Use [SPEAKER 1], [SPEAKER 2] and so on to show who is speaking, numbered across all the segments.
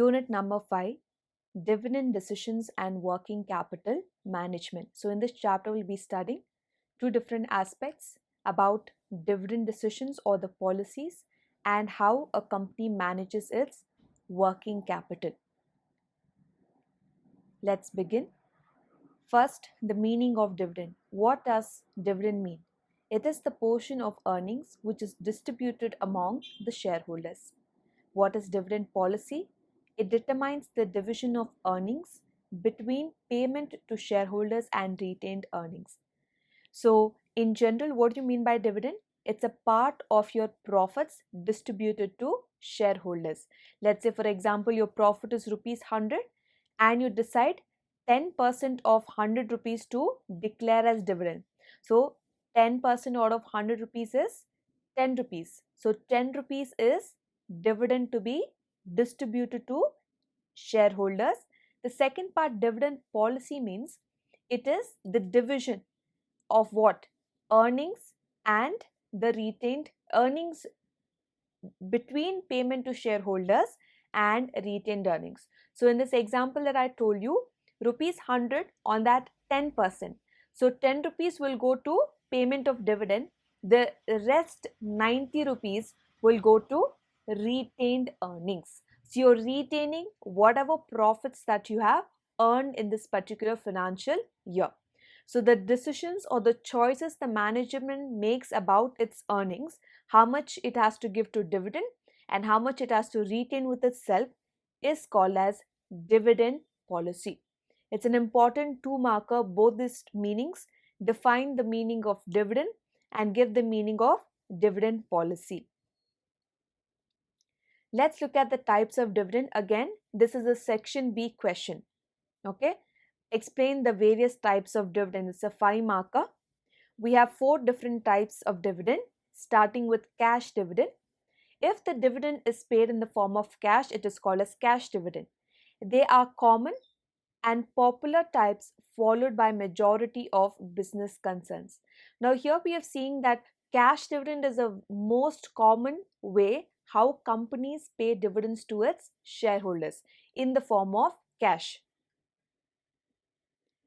[SPEAKER 1] Unit number 5, Dividend Decisions and Working Capital Management. So in this chapter, we'll be studying two different aspects about dividend decisions or the policies and how a company manages its working capital. Let's begin. First, the meaning of dividend. What does dividend mean? It is the portion of earnings which is distributed among the shareholders. What is dividend policy? It determines the division of earnings between payment to shareholders and retained earnings. So, in general, what do you mean by dividend? It's a part of your profits distributed to shareholders. Let's say, for example, your profit is rupees 100 and you decide 10% of 100 rupees to declare as dividend. So, 10% out of 100 rupees is 10 rupees. So, 10 rupees is dividend to be distributed to shareholders. The second part, dividend policy, means it is the division of what? Earnings and the retained earnings between payment to shareholders and retained earnings. So in this example that I told you, rupees 100 on that 10%. So 10 rupees will go to payment of dividend. The rest 90 rupees will go to retained earnings. So you're retaining whatever profits that you have earned in this particular financial year. So the decisions or the choices the management makes about its earnings, how much it has to give to dividend and how much it has to retain with itself, is called as dividend policy. It's an important two marker. Both these meanings define the meaning of dividend and give the meaning of dividend policy. Let's look at the types of dividend. Again, this is a section B question. Okay. Explain the various types of dividend. It's a 5 marker. We have 4 different types of dividend, starting with cash dividend. If the dividend is paid in the form of cash, it is called as cash dividend. They are common and popular types followed by majority of business concerns. Now here we have seen that cash dividend is the most common way how companies pay dividends to its shareholders in the form of cash.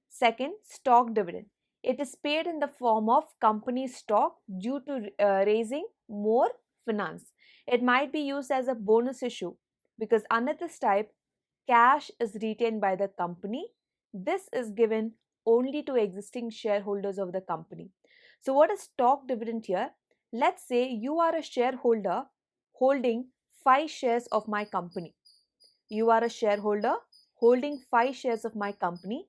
[SPEAKER 1] Second, stock dividend. It is paid in the form of company stock due to raising more finance. It might be used as a bonus issue because under this type, cash is retained by the company. This is given only to existing shareholders of the company. So what is stock dividend here? Let's say you are a shareholder holding 5 shares of my company. You are a shareholder holding 5 shares of my company.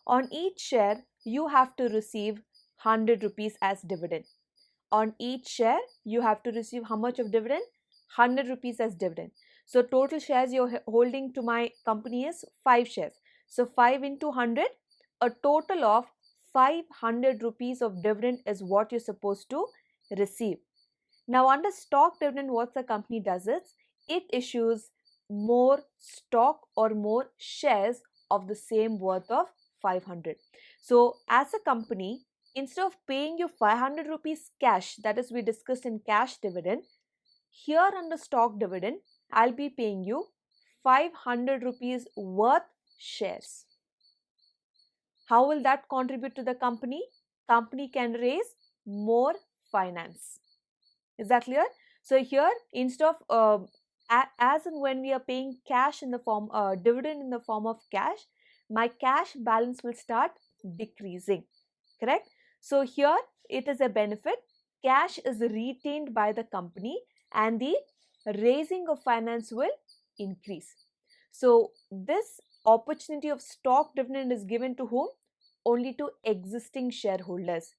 [SPEAKER 1] On each share, you have to receive 100 rupees as dividend. On each share, you have to receive how much of dividend? 100 rupees as dividend. So total shares you're holding to my company is 5 shares. So 5 into 100, a total of 500 rupees of dividend is what you're supposed to receive. Now under stock dividend, what the company does is, it issues more stock or more shares of the same worth of 500. So as a company, instead of paying you 500 rupees cash, that is we discussed in cash dividend, here under stock dividend, I'll be paying you 500 rupees worth shares. How will that contribute to the company? Company can raise more finance. Is that clear? So here, instead of as and when we are paying cash in the form dividend in the form of cash, my cash balance will start decreasing. Correct? So here it is a benefit. Cash is retained by the company and the raising of finance will increase. So this opportunity of stock dividend is given to whom? Only to existing shareholders.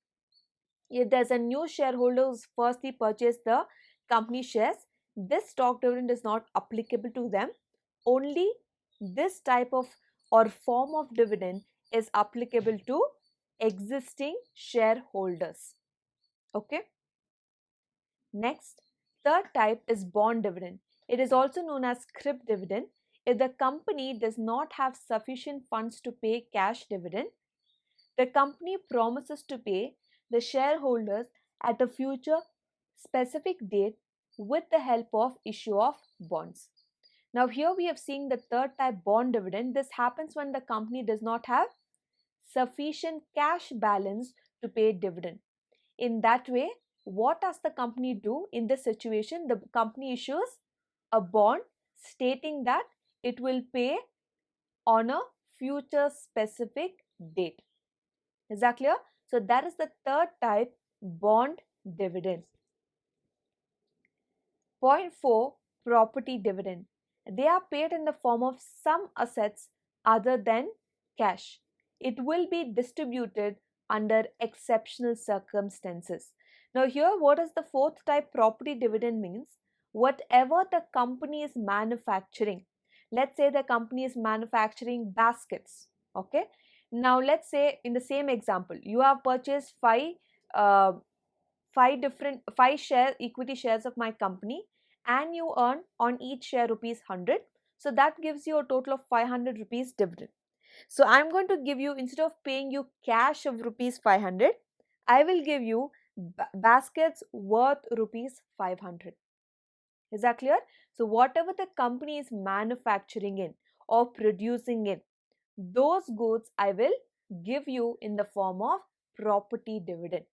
[SPEAKER 1] If there's a new shareholder who's firstly purchased the company shares, this stock dividend is not applicable to them. Only this type of or form of dividend is applicable to existing shareholders. Okay. Next, third type is bond dividend. It is also known as scrip dividend. If the company does not have sufficient funds to pay cash dividend, the company promises to pay the shareholders at a future specific date with the help of issue of bonds. Now here we have seen the third type, bond dividend. This happens when the company does not have sufficient cash balance to pay dividend. In that way, what does the company do in this situation? The company issues a bond stating that it will pay on a future specific date. Is that clear? So that is the third type, bond dividend. Point 4, property dividend. They are paid in the form of some assets other than cash. It will be distributed under exceptional circumstances. Now here, what is the fourth type, property dividend means? Whatever the company is manufacturing, let's say the company is manufacturing baskets, okay? Now let's say in the same example, you have purchased uh, five share equity shares of my company, and you earn on each share rupees 100. So that gives you a total of 500 rupees dividend. So I'm going to give you, instead of paying you cash of rupees 500, I will give you baskets worth rupees 500. Is that clear? So whatever the company is manufacturing in or producing in, those goods I will give you in the form of property dividend.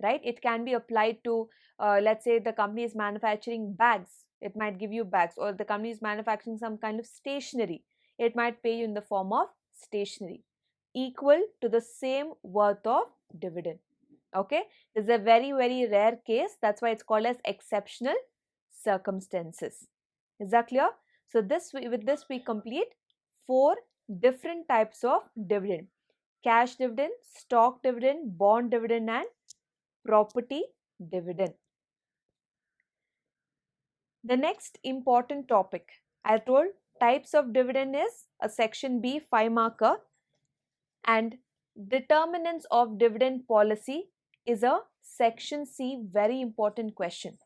[SPEAKER 1] Right? It can be applied to, let's say the company is manufacturing bags, it might give you bags, or the company is manufacturing some kind of stationery, it might pay you in the form of stationery equal to the same worth of dividend. Okay, this is a very rare case, that's why it's called as exceptional circumstances. Is that clear? So with this we complete 4 different types of dividend: cash dividend, stock dividend, bond dividend, and property dividend. The next important topic, I told types of dividend is a section B 5 marker, and determinants of dividend policy is a section C very important question.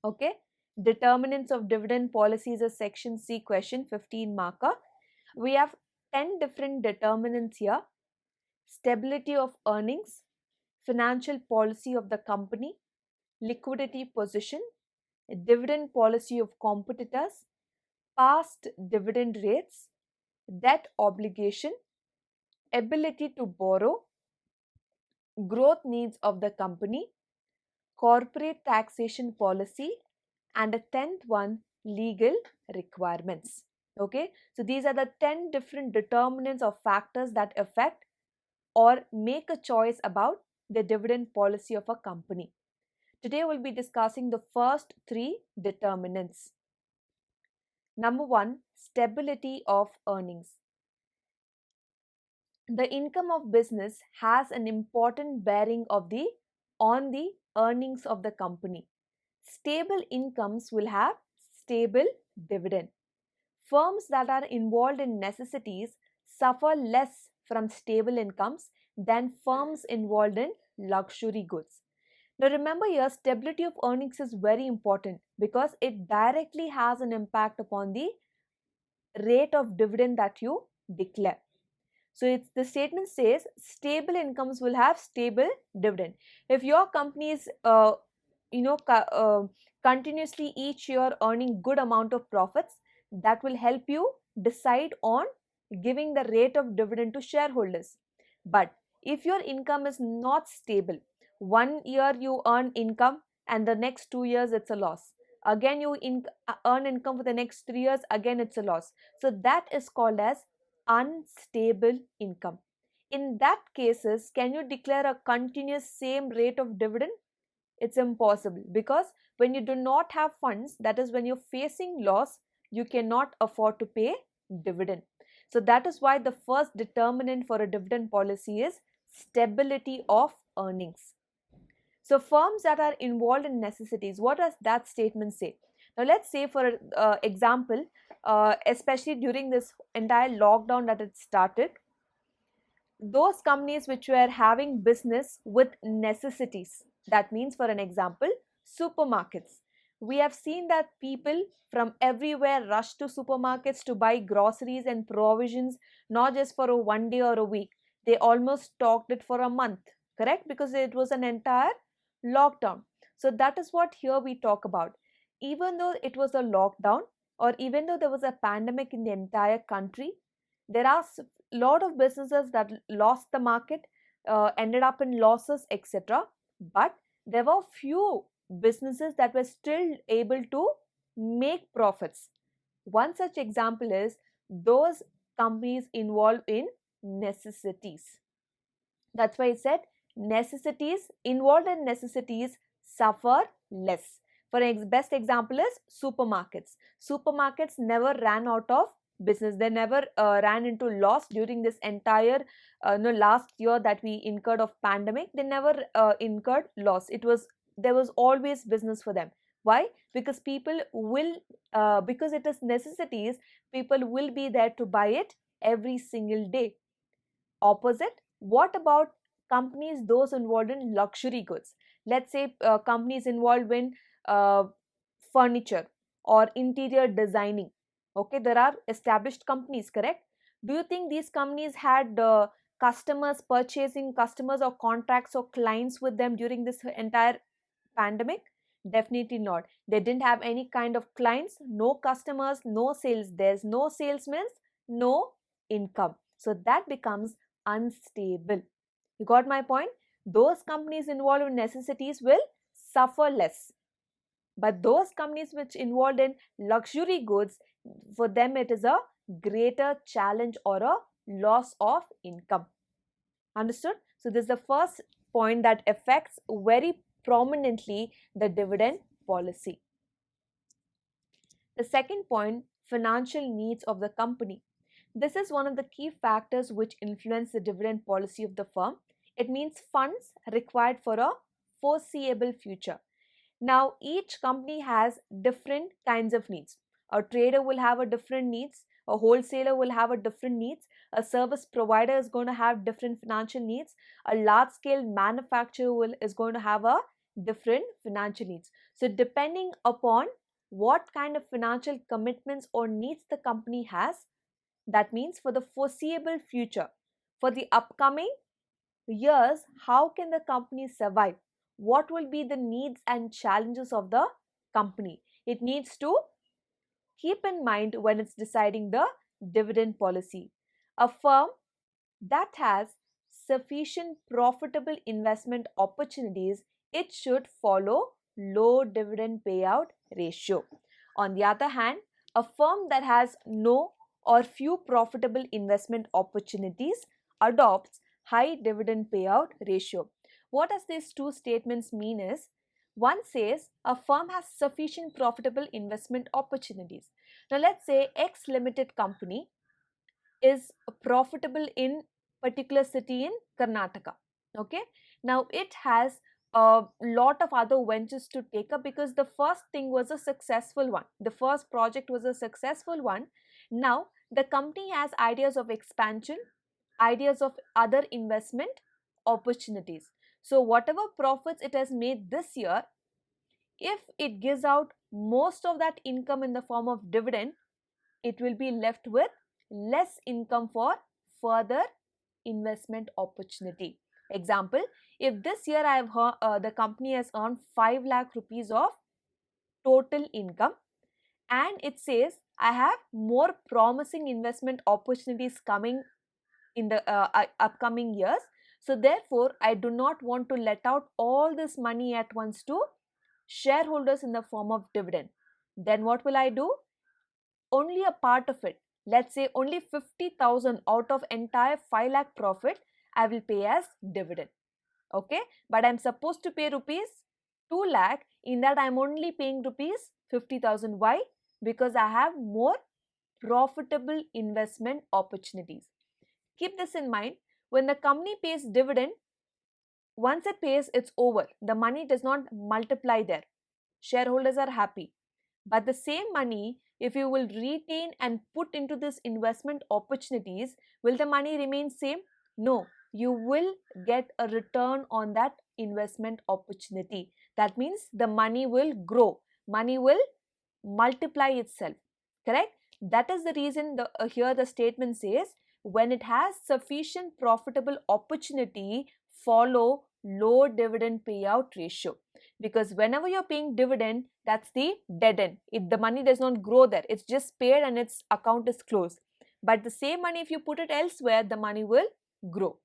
[SPEAKER 1] Okay, determinants of dividend policy is a section C question, 15 marker. We have 10 different determinants here: stability of earnings, financial policy of the company, liquidity position, dividend policy of competitors, past dividend rates, debt obligation, ability to borrow, growth needs of the company, corporate taxation policy, and a 10th one, legal requirements. Okay, so these are the 10 different determinants or factors that affect or make a choice about the dividend policy of a company. Today we'll be discussing the first 3 determinants. Number 1, stability of earnings. The income of business has an important bearing on the earnings of the company. Stable incomes will have stable dividend. Firms that are involved in necessities suffer less from stable incomes than firms involved in luxury goods. Now remember here, stability of earnings is very important because it directly has an impact upon the rate of dividend that you declare. So it's, the statement says stable incomes will have stable dividend. If your company is continuously each year earning good amount of profits, that will help you decide on giving the rate of dividend to shareholders. But if your income is not stable, one year you earn income and the next 2 years it's a loss, again you earn income for the next 3 years, again it's a loss, so that is called as unstable income. In that cases, can you declare a continuous same rate of dividend? It's impossible, because when you do not have funds, that is when you're facing loss, you cannot afford to pay dividend. So that is why the first determinant for a dividend policy is stability of earnings. So firms that are involved in necessities, what does that statement say? Now let's say for example, especially during this entire lockdown that it started, those companies which were having business with necessities, that means for an example, supermarkets, we have seen that people from everywhere rush to supermarkets to buy groceries and provisions, not just for a 1 day or a week, they almost stocked it for a month, correct? Because it was an entire lockdown. So that is what here we talk about. Even though it was a lockdown, or even though there was a pandemic in the entire country, there are a lot of businesses that lost the market, ended up in losses, etc. But there were few businesses that were still able to make profits. One such example is those companies involved in necessities. That's why I said necessities, involved in necessities suffer less. For best example is supermarkets. Supermarkets never ran out of business. They never ran into loss during this entire no, last year that we incurred of pandemic. They never incurred loss. There was always business for them. Why? Because people will because it is necessities, people will be there to buy it every single day. Opposite, what about companies those involved in luxury goods? Let's say companies involved in uh, furniture or interior designing. Okay, there are established companies, correct? Do you think these companies had customers, purchasing customers or contracts or clients with them during this entire pandemic? Definitely not. They didn't have any kind of clients, no customers, no sales. There's no salesmen, no income. So that becomes unstable. You got my point? Those companies involved in necessities will suffer less. But those companies which involved in luxury goods, for them it is a greater challenge or a loss of income. Understood? So this is the first point that affects very prominently the dividend policy. The second point, financial needs of the company. This is one of the key factors which influence the dividend policy of the firm. It means funds required for a foreseeable future. Now, each company has different kinds of needs. A trader will have a different needs, a wholesaler will have a different needs, a service provider is going to have different financial needs, a large scale manufacturer is going to have a different financial needs. So, depending upon what kind of financial commitments or needs the company has, that means for the foreseeable future, for the upcoming years, how can the company survive? What will be the needs and challenges of the company? It needs to keep in mind when it's deciding the dividend policy. A firm that has sufficient profitable investment opportunities, it should follow low dividend payout ratio. On the other hand, a firm that has no or few profitable investment opportunities adopts high dividend payout ratio. What does these two statements mean is, one says a firm has sufficient profitable investment opportunities. Now let's say X limited company is profitable in particular city in Karnataka. Okay, now it has a lot of other ventures to take up because the first thing was a successful one, the first project was a successful one. Now the company has ideas of expansion, ideas of other investment opportunities. So whatever profits it has made this year, if it gives out most of that income in the form of dividend, it will be left with less income for further investment opportunity. Example, if this year the company has earned 5 lakh rupees of total income, and it says I have more promising investment opportunities coming in the upcoming years, so therefore I do not want to let out all this money at once to shareholders in the form of dividend. Then what will I do? Only a part of it, let's say only 50,000 out of entire 5 lakh profit, I will pay as dividend. Okay, but I'm supposed to pay rupees 2 lakh, in that I'm only paying rupees 50,000. Why? Because I have more profitable investment opportunities. Keep this in mind. When the company pays dividend, once it pays, it's over. The money does not multiply there. Shareholders are happy. But the same money, if you will retain and put into this investment opportunities, will the money remain same? No, you will get a return on that investment opportunity. That means the money will grow, money will multiply itself. Correct? That is the reason here the statement says, when it has sufficient profitable opportunity, follow low dividend payout ratio. because whenever you're paying dividend, that's the dead end. The money does not grow there. It's just paid and its account is closed. But the same money, if you put it elsewhere, the money will grow.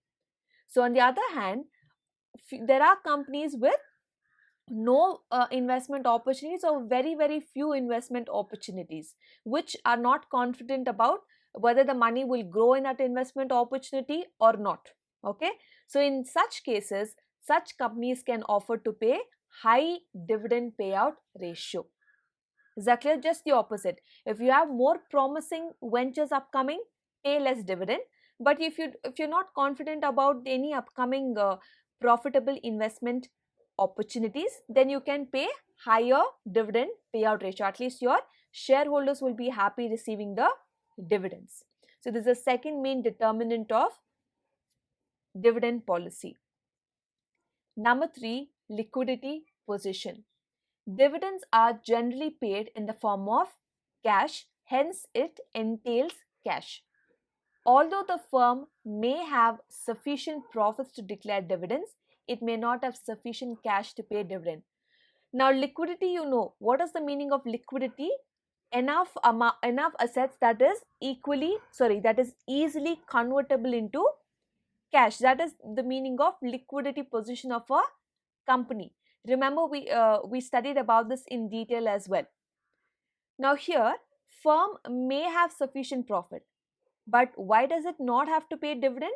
[SPEAKER 1] So on the other hand, there are companies with no investment opportunities or very few investment opportunities, which are not confident about whether the money will grow in that investment opportunity or not. Okay, so in such cases, such companies can offer to pay high dividend payout ratio. Is that clear? Just the opposite. If you have more promising ventures upcoming, pay less dividend. But if you're not confident about any upcoming profitable investment opportunities, then you can pay higher dividend payout ratio. At least your shareholders will be happy receiving the dividends. So this is the second main determinant of dividend policy. Number 3, liquidity position. Dividends are generally paid in the form of cash, hence it entails cash. Although the firm may have sufficient profits to declare dividends, it may not have sufficient cash to pay dividend. Now, liquidity, you know, what is the meaning of liquidity? Enough assets that is easily convertible into cash. That is the meaning of liquidity position of a company. Remember, we studied about this in detail as well. Now here, firm may have sufficient profit, but why does it not have to pay dividend?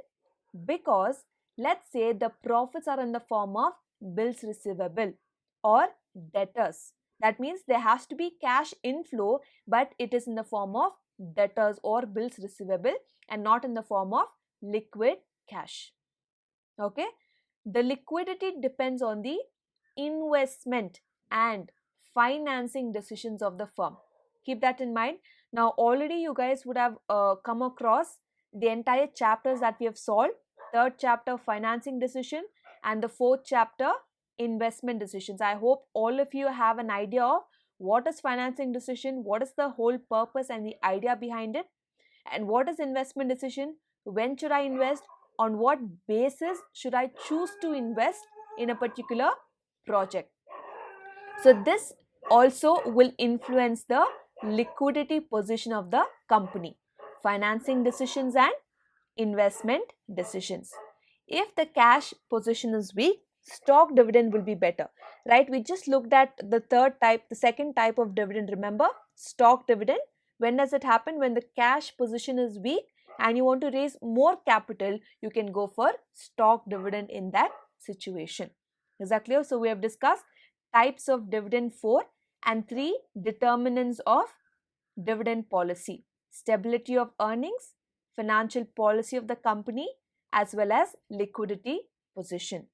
[SPEAKER 1] Because let's say the profits are in the form of bills receivable or debtors. That means there has to be cash inflow, but it is in the form of debtors or bills receivable and not in the form of liquid cash. Okay, the liquidity depends on the investment and financing decisions of the firm. Keep that in mind. Now already you guys would have come across the entire chapters that we have solved. Third chapter, financing decision, and the fourth chapter, investment decisions. I hope all of you have an idea of what is financing decision, what is the whole purpose and the idea behind it, and what is investment decision, when should I invest, on what basis should I choose to invest in a particular project. So this also will influence the liquidity position of the company, financing decisions and investment decisions. If the cash position is weak, stock dividend will be better, right? We just looked at the second type of dividend, remember, stock dividend. When does it happen? When the cash position is weak and you want to raise more capital, you can go for stock dividend in that situation. Is that clear? So we have discussed types of dividend 4 and 3 determinants of dividend policy: stability of earnings, financial policy of the company, as well as liquidity position.